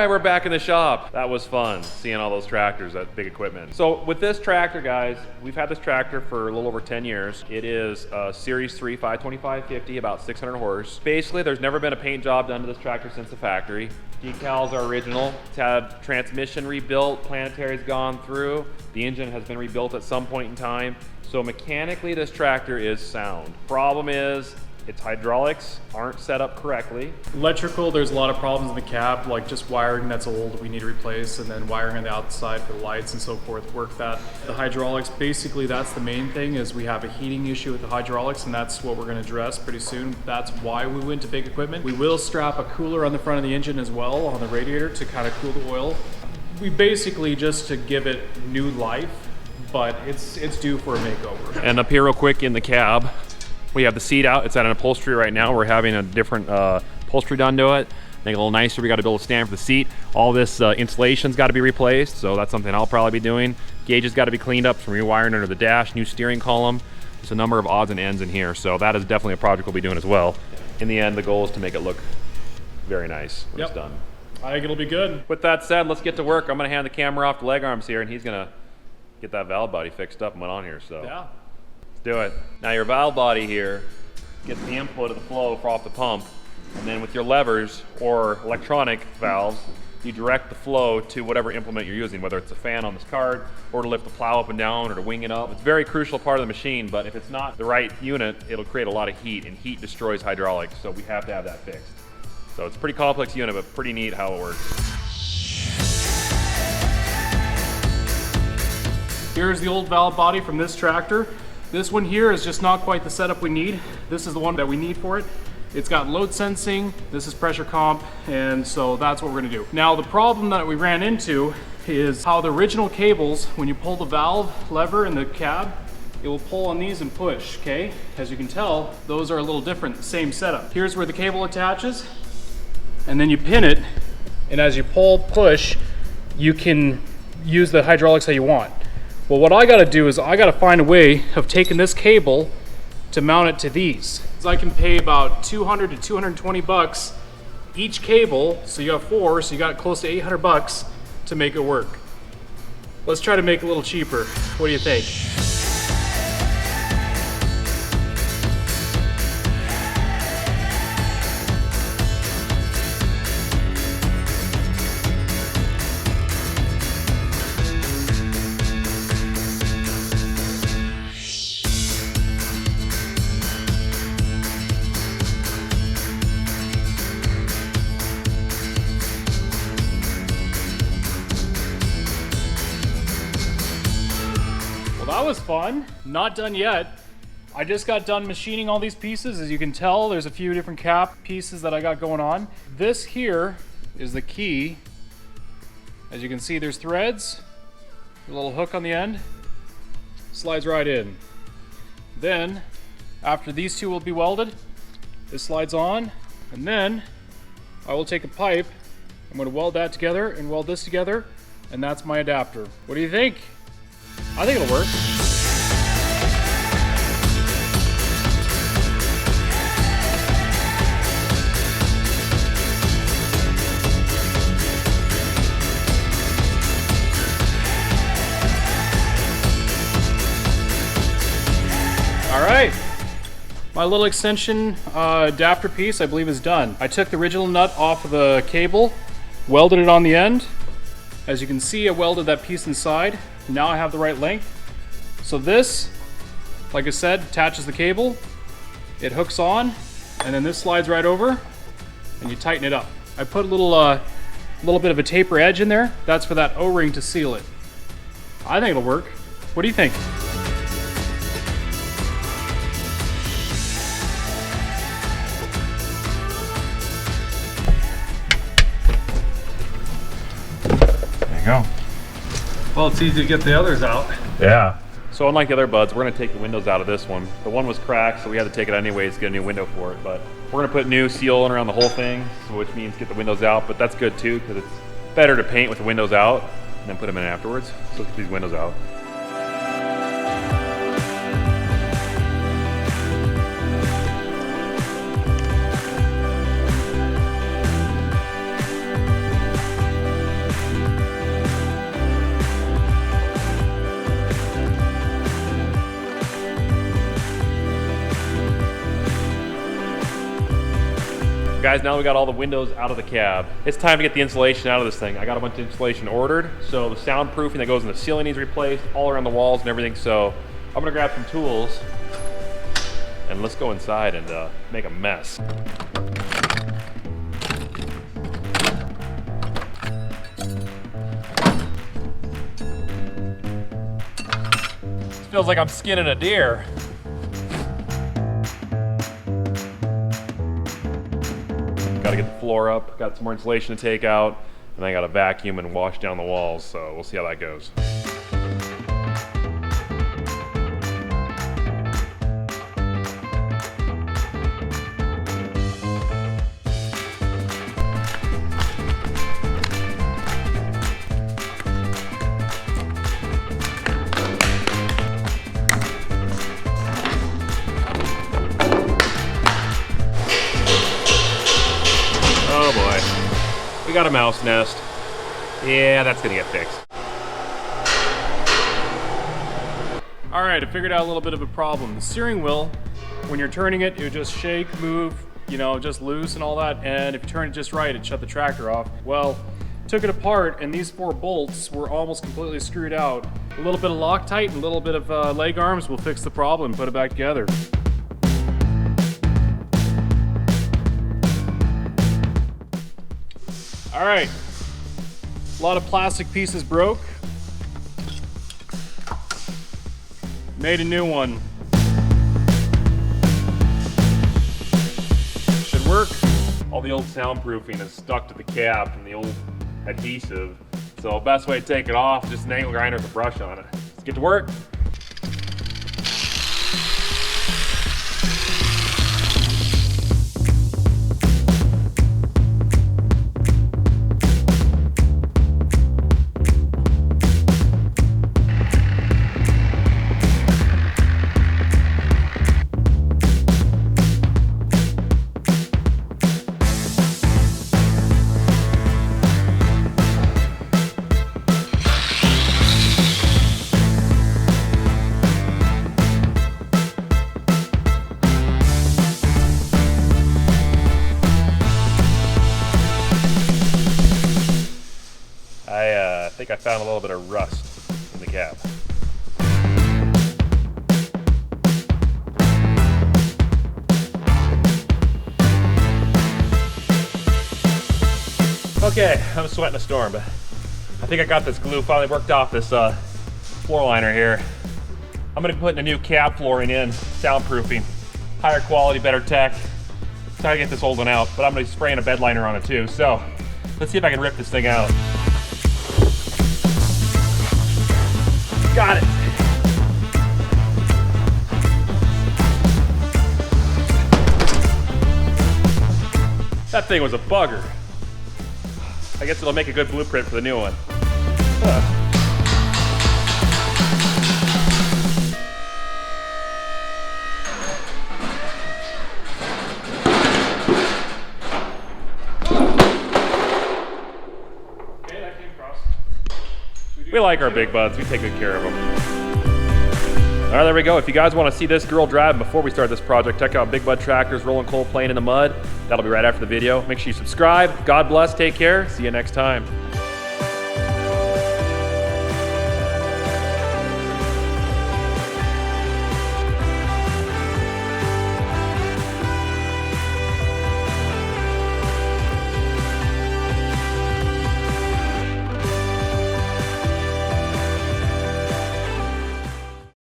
right, we're back in the shop. That was fun, seeing all those tractors, that big equipment. So with this tractor, guys, we've had this tractor for a little over 10 years. It is a Series 3 525/50, about 600 horse. Basically, there's never been a paint job done to this tractor since the factory. Decals are original. It's had transmission rebuilt, planetary's gone through. The engine has been rebuilt at some point in time. So mechanically, this tractor is sound. Problem is, its hydraulics aren't set up correctly. Electrical, there's a lot of problems in the cab, like just wiring that's old we need to replace, and then wiring on the outside for the lights and so forth, work that. The hydraulics, basically that's the main thing, is we have a heating issue with the hydraulics, and that's what we're gonna address pretty soon. That's why we went to big equipment. We will strap a cooler on the front of the engine as well, on the radiator, to kind of cool the oil. We basically just to give it new life, but it's due for a makeover. And up here real quick in the cab, we have the seat out. It's at an upholstery right now. We're having a different upholstery done to it. Make it a little nicer. We got to build a stand for the seat. All this insulation's got to be replaced, so that's something I'll probably be doing. Gauge has got to be cleaned up, some rewiring under the dash, new steering column. There's a number of odds and ends in here, so that is definitely a project we'll be doing as well. In the end, the goal is to make it look very nice when it's done. I think it'll be good. With that said, let's get to work. I'm going to hand the camera off to Leg Arms here, and he's going to get that valve body fixed up and went on here. So. Yeah. Do it. Now your valve body here gets the input of the flow off the pump, and then with your levers or electronic valves, you direct the flow to whatever implement you're using, whether it's a fan on this cart or to lift the plow up and down or to wing it up. It's a very crucial part of the machine, but if it's not the right unit, it'll create a lot of heat, and heat destroys hydraulics, so we have to have that fixed. So it's a pretty complex unit, but pretty neat how it works. Here's the old valve body from this tractor. This one here is just not quite the setup we need. This is the one that we need for it. It's got load sensing, this is pressure comp, and so that's what we're gonna do. Now the problem that we ran into is how the original cables, when you pull the valve lever in the cab, it will pull on these and push, okay? As you can tell, those are a little different, same setup. Here's where the cable attaches, and then you pin it, and as you pull, push, you can use the hydraulics how you want. Well, what I gotta do is I gotta find a way of taking this cable to mount it to these. So I can pay about 200 to 220 bucks each cable, so you got 4, so you got close to 800 bucks to make it work. Let's try to make it a little cheaper. What do you think? That was fun. Not done yet. I just got done machining all these pieces. As you can tell, there's a few different cap pieces that I got going on. This here is the key. As you can see, there's threads, a little hook on the end, slides right in. Then, after these two will be welded, this slides on, and then I will take a pipe, I'm going to weld that together and weld this together, and that's my adapter. What do you think? I think it'll work. All right, my little extension adapter piece I believe is done. I took the original nut off of the cable, welded it on the end. As you can see, I welded that piece inside. Now I have the right length. So this, like I said, attaches the cable, it hooks on, and then this slides right over, and you tighten it up. I put a little bit of a taper edge in there. That's for that O-ring to seal it. I think it'll work. What do you think? There you go. Well, it's easy to get the others out. Yeah. So unlike the other buds, we're going to take the windows out of this one. The one was cracked, so we had to take it anyways, get a new window for it. But we're going to put new seal around the whole thing, which means get the windows out. But that's good too, because it's better to paint with the windows out and then put them in afterwards. So let's get these windows out. Guys, now we got all the windows out of the cab. It's time to get the insulation out of this thing. I got a bunch of insulation ordered, so the soundproofing that goes in the ceiling needs replaced, all around the walls and everything, so I'm gonna grab some tools and let's go inside and make a mess. This feels like I'm skinning a deer. Gotta get the floor up, got some more insulation to take out, and I gotta vacuum and wash down the walls, so we'll see how that goes. Oh boy, we got a mouse nest. Yeah, that's gonna get fixed. All right, I figured out a little bit of a problem. The steering wheel, when you're turning it, it would just shake, move, you know, just loose and all that. And if you turn it just right, it'd shut the tractor off. Well, took it apart and these 4 bolts were almost completely screwed out. A little bit of Loctite and a little bit of leg arms will fix the problem and put it back together. All right, a lot of plastic pieces broke. Made a new one. Should work. All the old soundproofing is stuck to the cab from the old adhesive, so best way to take it off is just an angle grinder with a brush on it. Let's get to work. I think I found a little bit of rust in the cab. Okay, I'm sweating a storm, but I think I got this glue finally worked off this floor liner here. I'm gonna be putting a new cab flooring in, soundproofing, higher quality, better tech. Try to get this old one out, but I'm gonna be spraying a bed liner on it too. So let's see if I can rip this thing out. Got it. That thing was a bugger. I guess it'll make a good blueprint for the new one. Okay, that came across. We like our big buds, we take good care of them. All right, there we go. If you guys want to see this girl drive before we start this project, check out Big Bud Tractors rolling coal playing in the mud. That'll be right after the video. Make sure you subscribe. God bless, take care. See you next time.